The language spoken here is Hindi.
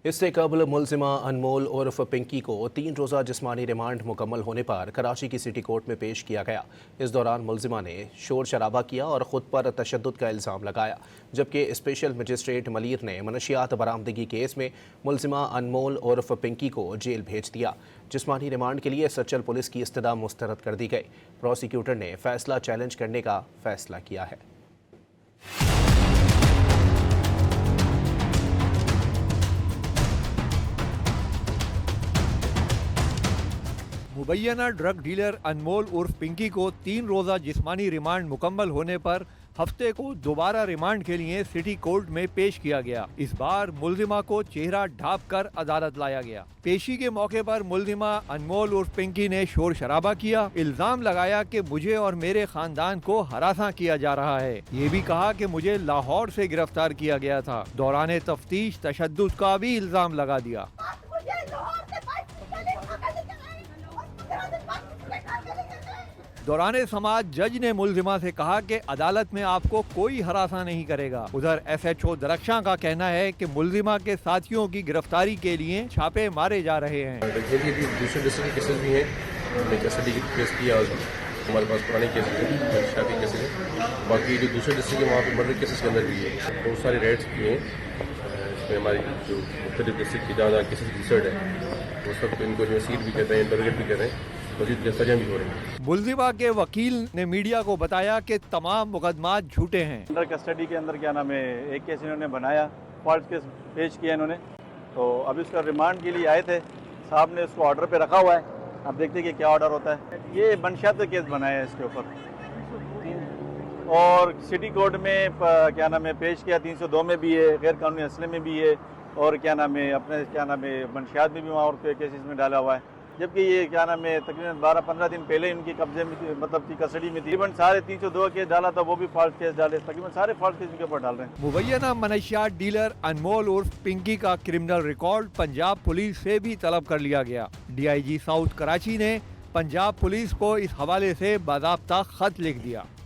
इससे कबल मुलजिमा अनमोल उर्फ पिंकी को 3 रोज़ा जिस्मानी रिमांड मुकम्मल होने पर कराची की सिटी कोर्ट में पेश किया गया। इस दौरान मुलजिमा ने शोर शराबा किया और ख़ुद पर तशद्दुद का इल्ज़ाम लगाया, जबकि स्पेशल मजिस्ट्रेट मलीर ने मनशियात बरामदगी केस में मुलजिमा अनमोल उर्फ पिंकी को जेल भेज दिया। जिस्मानी रिमांड के लिए सचल पुलिस की इस्तदा मुस्तरद कर दी गई। प्रोसिक्यूटर ने फैसला चैलेंज करने का फैसला किया है। मुबैना ड्रग डीलर अनमोल उर्फ पिंकी को 3 रोज़ा जिस्मानी रिमांड मुकम्मल होने पर हफ्ते को दोबारा रिमांड के लिए सिटी कोर्ट में पेश किया गया। इस बार मुल्जिमा को चेहरा ढाँप कर अदालत लाया गया। पेशी के मौके पर मुल्जिमा अनमोल उर्फ पिंकी ने शोर शराबा किया, इल्जाम लगाया कि मुझे और मेरे खानदान को हरासा किया जा रहा है। ये भी कहा कि मुझे लाहौर से गिरफ्तार किया गया था। दौरान तफ्तीश तशद्दुद का भी इल्जाम लगा दिया। दौरान समाज जज ने मुल्जिमा से कहा कि अदालत में आपको कोई हरासा नहीं करेगा। उधर SHO दरख्शां का कहना है कि मुल्जिमा के साथियों की गिरफ्तारी के लिए छापे मारे जा रहे हैं। दूसरे डिस्ट्रिक्ट केसेस भी हैं, कस्टडी केस किया हमारे पास पुराने केस हैं, शादी केसेस हैं। बाकी जो दूसरे डिस्ट्रिक्ट है वहाँ पे मर्डर केसेस के अंदर भी है, बहुत सारे रेड्स भी हैं। इसमें हमारी जो मुख्तलिफ डिस्ट्रिक्ट की जहाँ केसेस रजिस्टर्ड है वो सब इनको जो सीट भी कहते हैं, इंटरोगेट भी कर रहे हैं, सजा भी हो रही है। मुल्जिमा के वकील ने मीडिया को बताया कि तमाम मुकदमात झूठे हैं। अंडर कस्टडी के अंदर क्या नाम है, एक केस इन्होंने बनाया, फॉल्स केस पेश किया इन्होंने, तो अभी उसका रिमांड के लिए आए थे। साहब ने उसको ऑर्डर पे रखा हुआ है, अब देखते हैं कि क्या ऑर्डर होता है। ये मंशियात का केस बनाया है इसके ऊपर और सिटी कोर्ट में क्या नाम है पेश किया। 302 में भी है, गैर कानूनी असले में भी है और क्या नाम है अपने क्या नाम है मंशियात में भी वहाँ और केसेस में डाला हुआ है। जबकि ये क्या नाम है तकरीबन 12-15 दिन पहले उनकी कब्जे में थी, मतलब की कस्टडी में थी। तकरीबन सारे 302 केस डाला था, वो भी फॉल्स केस डाले, तकरीबन सारे फॉल्स केस उनके ऊपर डाल रहे हैं। मुबैना मनशियात डीलर अनमोल उर्फ पिंकी का क्रिमिनल रिकॉर्ड पंजाब पुलिस से भी तलब कर लिया गया। DIG साउथ कराची ने पंजाब पुलिस को इस हवाले से बाज़ाब्ता खत लिख दिया।